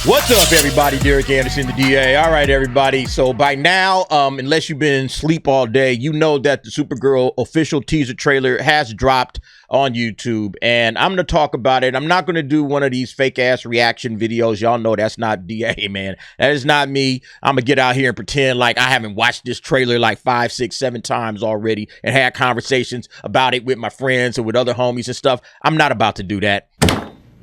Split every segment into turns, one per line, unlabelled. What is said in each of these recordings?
What's up, everybody? Derek Anderson, the DA. All right, everybody. So by now, unless you've been asleep all day, you know that the Supergirl official teaser trailer has dropped on YouTube, and I'm going to talk about it. I'm not going to do one of these fake-ass reaction videos. Y'all know that's not DA, man. That is not me. I'm going to get out here and pretend like I haven't watched this trailer like 5, 6, 7 times already and had conversations about it with my friends or with other homies and stuff. I'm not about to do that.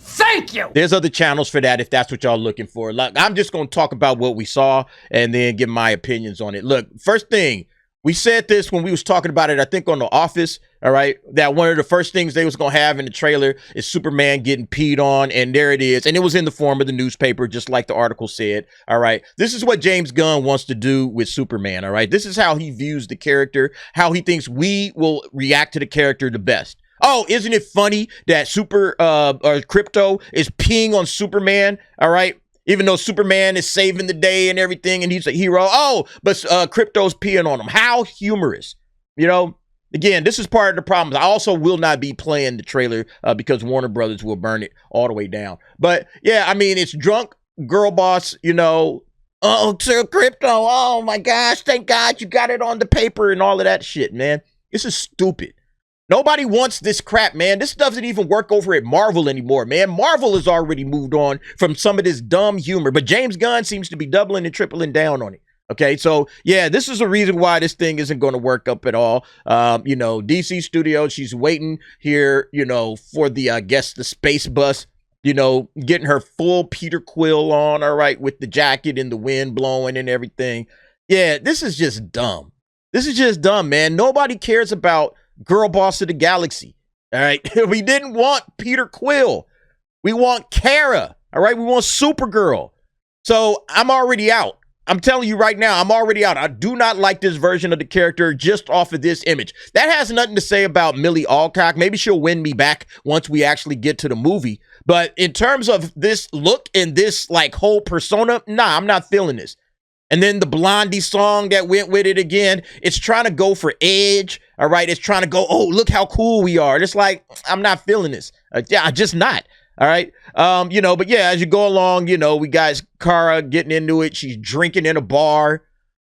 Thank you.
There's other channels for that if that's what y'all looking for. Like, I'm just going to talk about what we saw and then give my opinions on it. Look, first thing, we said this when we was talking about it, I think on The Office, all right, that one of the first things they was going to have in the trailer is Superman getting peed on, and there it is. And it was in the form of the newspaper, just like the article said, all right. This is what James Gunn wants to do with Superman, all right. This is how he views the character, how he thinks we will react to the character the best. Oh, isn't it funny that Krypto is peeing on Superman, all right? Even though Superman is saving the day and everything and he's a hero. Oh, but Krypto's peeing on him. How humorous. You know, again, this is part of the problem. I also will not be playing the trailer because Warner Brothers will burn it all the way down. But, yeah, I mean, it's drunk girl boss, you know. Oh, Sir Krypto, oh, my gosh, thank God you got it on the paper and all of that shit, man. This is stupid. Nobody wants this crap, man. This doesn't even work over at Marvel anymore, man. Marvel has already moved on from some of this dumb humor, but James Gunn seems to be doubling and tripling down on it. Okay, so yeah, this is a reason why this thing isn't going to work up at all. You know, DC Studios, she's waiting here, you know, for the, I guess, the space bus, you know, getting her full Peter Quill on, all right, with the jacket and the wind blowing and everything. Yeah, this is just dumb. This is just dumb, man. Nobody cares about Girl Boss of the Galaxy. All right. We didn't want Peter Quill. We want Kara. All right. We want Supergirl. So I'm already out. I'm telling you right now, I'm already out. I do not like this version of the character just off of this image. That has nothing to say about Millie Alcock. Maybe she'll win me back once we actually get to the movie. But in terms of this look and this like whole persona, nah, I'm not feeling this. And then the Blondie song that went with it again, it's trying to go for edge, all right? It's trying to go, oh, look how cool we are. And it's like, I'm not feeling this. Yeah, I'm just not, all right? You know, but yeah, as you go along, you know, we got Kara getting into it. She's drinking in a bar,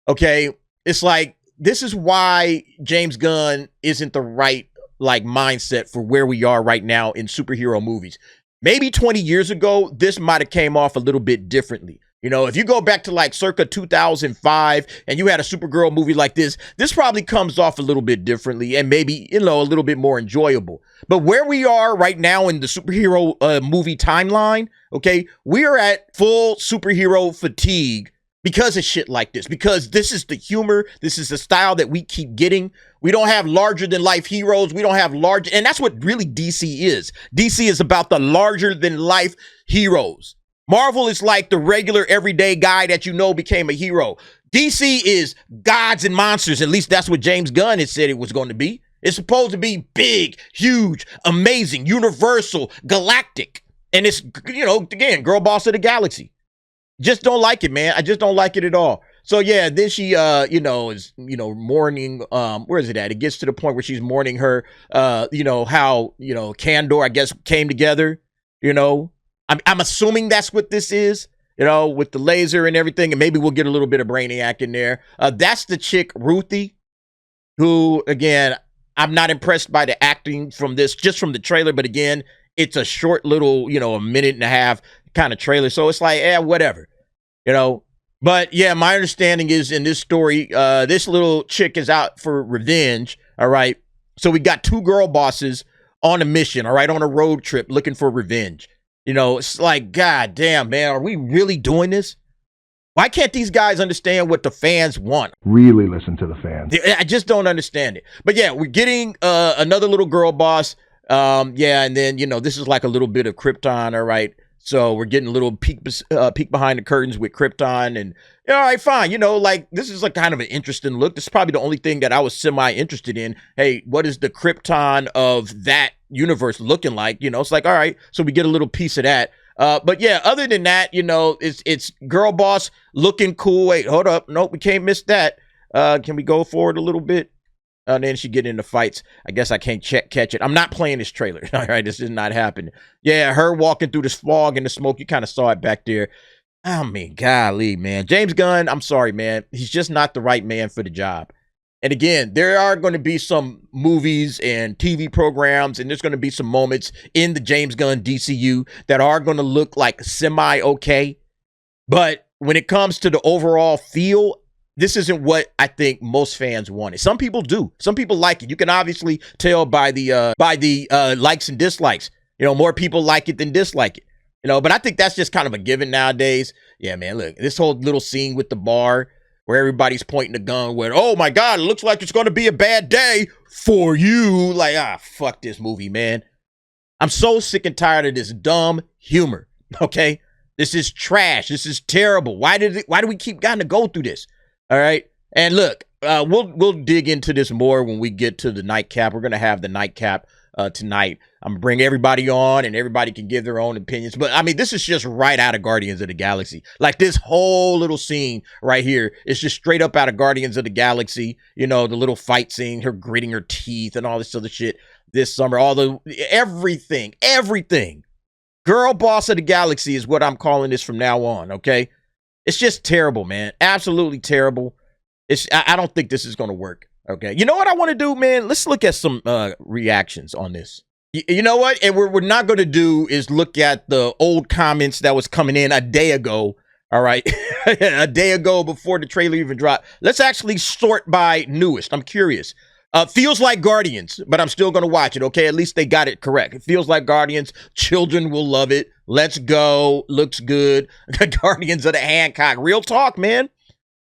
okay? It's like, this is why James Gunn isn't the right, like, mindset for where we are right now in superhero movies. Maybe 20 years ago, this might have came off a little bit differently. You know, if you go back to like circa 2005 and you had a Supergirl movie like this probably comes off a little bit differently and maybe, you know, a little bit more enjoyable. But where we are right now in the superhero movie timeline, okay, we are at full superhero fatigue because of shit like this, because this is the humor. This is the style that we keep getting. We don't have larger than life heroes. We don't have large. And that's what really DC is. DC is about the larger than life heroes. Marvel is like the regular everyday guy that you know became a hero. DC is gods and monsters. At least that's what James Gunn had said it was going to be. It's supposed to be big, huge, amazing, universal, galactic. And it's, you know, again, girl boss of the galaxy. Just don't like it, man. I just don't like it at all. So yeah, then she, you know, is, you know, mourning, where is it at? It gets to the point where she's mourning her, you know, how, you know, Kandor, I guess, came together, you know. I'm assuming that's what this is, you know, with the laser and everything, and maybe we'll get a little bit of Brainiac in there. That's the chick, Ruthie, who, again, I'm not impressed by the acting from this, just from the trailer, but again, it's a short little, you know, a minute and a half kind of trailer, so it's like, whatever, you know. But, yeah, my understanding is in this story, this little chick is out for revenge, all right? So we got two girl bosses on a mission, all right, on a road trip looking for revenge. You know, it's like, God damn, man, are we really doing this? Why can't these guys understand what the fans want?
Really listen to the fans.
I just don't understand it. But yeah, we're getting another little girl boss. Yeah, and then, you know, this is like a little bit of Krypton, all right? So we're getting a little peek behind the curtains with Krypton, and all right, fine. You know, like, this is like kind of an interesting look. This is probably the only thing that I was semi-interested in. Hey, what is the Krypton of that universe looking like? You know, it's like, all right, so we get a little piece of that. But yeah, other than that, you know, it's girl boss looking cool. Wait, hold up. Nope, we can't miss that. Can we go forward a little bit? And then she get into fights. I guess I can't catch it. I'm not playing this trailer. All right, this is not happening. Yeah, her walking through this fog and the smoke. You kind of saw it back there. I mean, golly, man. James Gunn, I'm sorry, man. He's just not the right man for the job. And again, there are going to be some movies and TV programs, and there's going to be some moments in the James Gunn DCU that are going to look like semi-okay. But when it comes to the overall feel, this isn't what I think most fans wanted. Some people do. Some people like it. You can obviously tell by the likes and dislikes. More people like it than dislike it. But I think that's just kind of a given nowadays. Yeah, man, look, this whole little scene with the bar where everybody's pointing a gun where, oh my God, it looks like it's going to be a bad day for you. Like, fuck this movie, man. I'm so sick and tired of this dumb humor, okay? This is trash. This is terrible. Why do we keep getting to go through this? All right. And look, we'll dig into this more when we get to the nightcap. We're gonna have the nightcap tonight. I'm gonna bring everybody on, and everybody can give their own opinions. But I mean, this is just right out of Guardians of the Galaxy. Like this whole little scene right here is just straight up out of Guardians of the Galaxy. The little fight scene, her gritting her teeth, and all this other shit this summer. Everything. Girl boss of the galaxy is what I'm calling this from now on. Okay. It's just terrible, man. Absolutely terrible. I don't think this is going to work. Okay. You know what I want to do, man? Let's look at some reactions on this. You know what? And we're not going to do is look at the old comments that was coming in a day ago. All right. A day ago before the trailer even dropped. Let's actually sort by newest. I'm curious. Feels like Guardians, but I'm still going to watch it, okay? At least they got it correct. It feels like Guardians. Children will love it. Let's go. Looks good. Guardians of the Hancock. Real talk, man.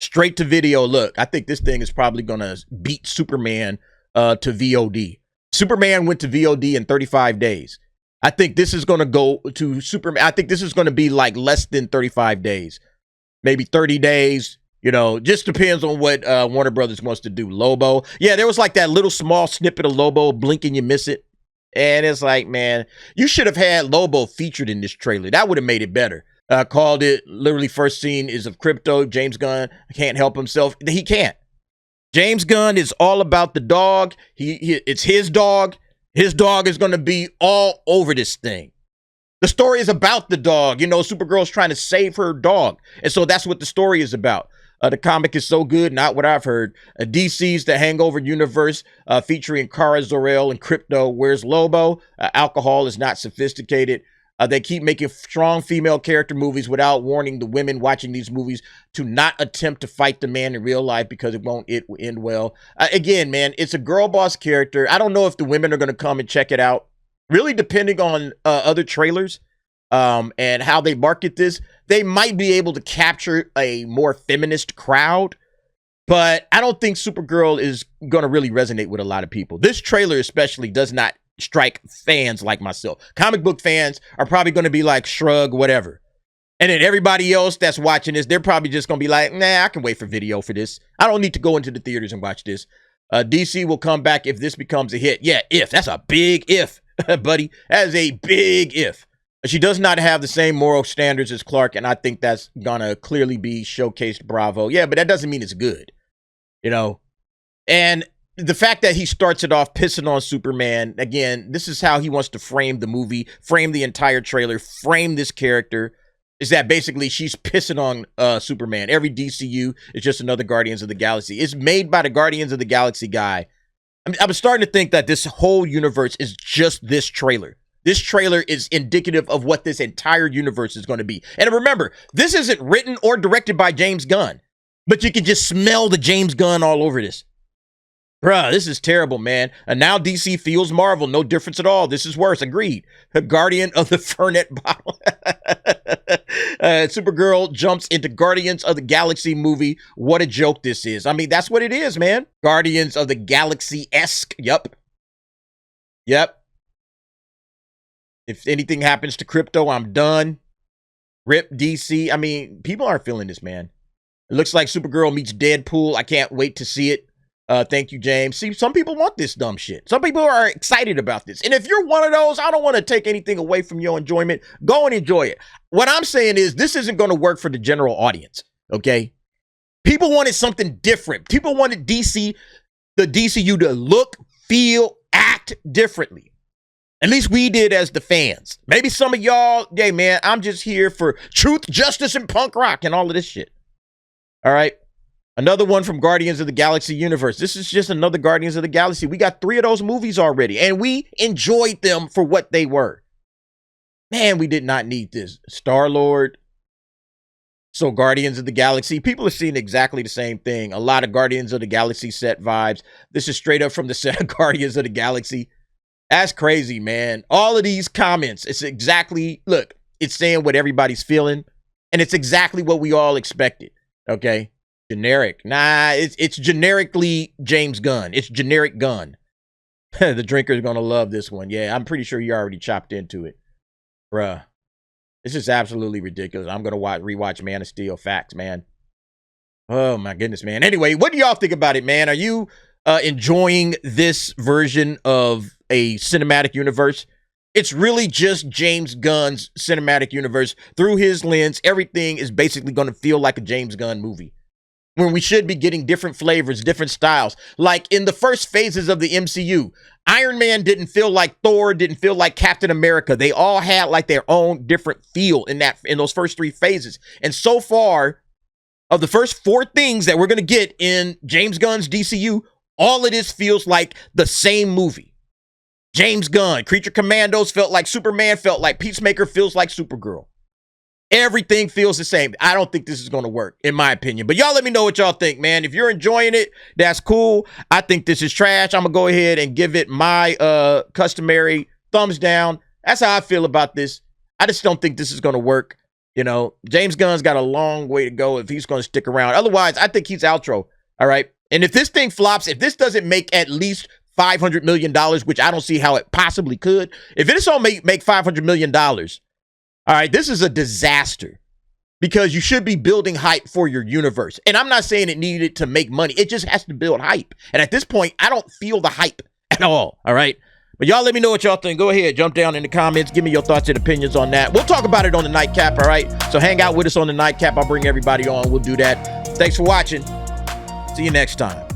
Straight to video. Look, I think this thing is probably going to beat Superman to VOD. Superman went to VOD in 35 days. I think this is going to go to Superman. I think this is going to be like less than 35 days. Maybe 30 days. Just depends on what Warner Brothers wants to do. Lobo. Yeah, there was like that little small snippet of Lobo, blink and you miss it. And it's like, man, you should have had Lobo featured in this trailer. That would have made it better. Called it, literally first scene is of Krypto. James Gunn can't help himself. He can't. James Gunn is all about the dog. It's his dog. His dog is going to be all over this thing. The story is about the dog. Supergirl's trying to save her dog. And so that's what the story is about. The comic is so good, not what I've heard. DC's The Hangover Universe featuring Kara Zor-El and Krypto. Where's Lobo? Alcohol is not sophisticated. They keep making strong female character movies without warning the women watching these movies to not attempt to fight the man in real life because it won't end well. Again, man, it's a girl boss character. I don't know if the women are going to come and check it out. Really depending on other trailers. And how they market this, they might be able to capture a more feminist crowd, but I don't think Supergirl is going to really resonate with a lot of people. This trailer especially does not strike fans like myself. Comic book fans are probably going to be like, shrug, whatever. And then everybody else that's watching this, they're probably just going to be like, nah, I can wait for video for this. I don't need to go into the theaters and watch this. DC will come back if this becomes a hit. Yeah, if. That's a big if, buddy. That is a big if. She does not have the same moral standards as Clark, and I think that's gonna clearly be showcased. Bravo. Yeah, but that doesn't mean it's good. And the fact that he starts it off pissing on Superman, again, this is how he wants to frame the movie, frame the entire trailer, frame this character, is that basically she's pissing on Superman. Every DCU is just another Guardians of the Galaxy. It's made by the Guardians of the Galaxy guy. I'm starting to think that this whole universe is just this trailer. This trailer is indicative of what this entire universe is going to be. And remember, this isn't written or directed by James Gunn, but you can just smell the James Gunn all over this. Bruh, this is terrible, man. And now DC feels Marvel. No difference at all. This is worse. Agreed. The Guardian of the Fernet bottle. Supergirl jumps into Guardians of the Galaxy movie. What a joke this is. I mean, that's what it is, man. Guardians of the Galaxy-esque. Yep. If anything happens to Krypto, I'm done. Rip DC. I mean, people aren't feeling this, man. It looks like Supergirl meets Deadpool. I can't wait to see it. Thank you, James. See, some people want this dumb shit. Some people are excited about this. And if you're one of those, I don't want to take anything away from your enjoyment. Go and enjoy it. What I'm saying is this isn't going to work for the general audience, okay? People wanted something different. People wanted the DCU to look, feel, act differently. At least we did as the fans. Maybe some of y'all, hey man, I'm just here for truth, justice, and punk rock and all of this shit. All right. Another one from Guardians of the Galaxy universe. This is just another Guardians of the Galaxy. We got 3 of those movies already, and we enjoyed them for what they were. Man, we did not need this. Star-Lord. So Guardians of the Galaxy. People are seeing exactly the same thing. A lot of Guardians of the Galaxy set vibes. This is straight up from the set of Guardians of the Galaxy. That's crazy, man. All of these comments, it's exactly, look, it's saying what everybody's feeling, and it's exactly what we all expected, okay? Generic. Nah, it's generically James Gunn. It's generic Gunn. The drinker's going to love this one. Yeah, I'm pretty sure you already chopped into it. Bruh. This is absolutely ridiculous. I'm going to rewatch Man of Steel. Facts, man. Oh, my goodness, man. Anyway, what do y'all think about it, man? Are you enjoying this version of a cinematic universe? It's really just James Gunn's cinematic universe. Through his lens, everything is basically going to feel like a James Gunn movie, when we should be getting different flavors, different styles. Like in the first phases of the MCU, Iron Man didn't feel like Thor, didn't feel like Captain America. They all had like their own different feel in those first 3 phases. And so far, of the first 4 things that we're going to get in James Gunn's DCU, all of this feels like the same movie. James Gunn, Creature Commandos felt like Superman, felt like Peacemaker, feels like Supergirl. Everything feels the same. I don't think this is going to work, in my opinion. But y'all let me know what y'all think, man. If you're enjoying it, that's cool. I think this is trash. I'm going to go ahead and give it my customary thumbs down. That's how I feel about this. I just don't think this is going to work. You know, James Gunn's got a long way to go if he's going to stick around. Otherwise, I think he's outro. All right. And if this thing flops, if this doesn't make at least $500 million, which I don't see how it possibly could, if it is all make $500 million, all right, this is a disaster, because you should be building hype for your universe. And I'm not saying it needed to make money. It just has to build hype. And at this point, I don't feel the hype at all. All right. But y'all let me know what y'all think. Go ahead. Jump down in the comments. Give me your thoughts and opinions on that. We'll talk about it on the nightcap. All right. So hang out with us on the nightcap. I'll bring everybody on. We'll do that. Thanks for watching. See you next time.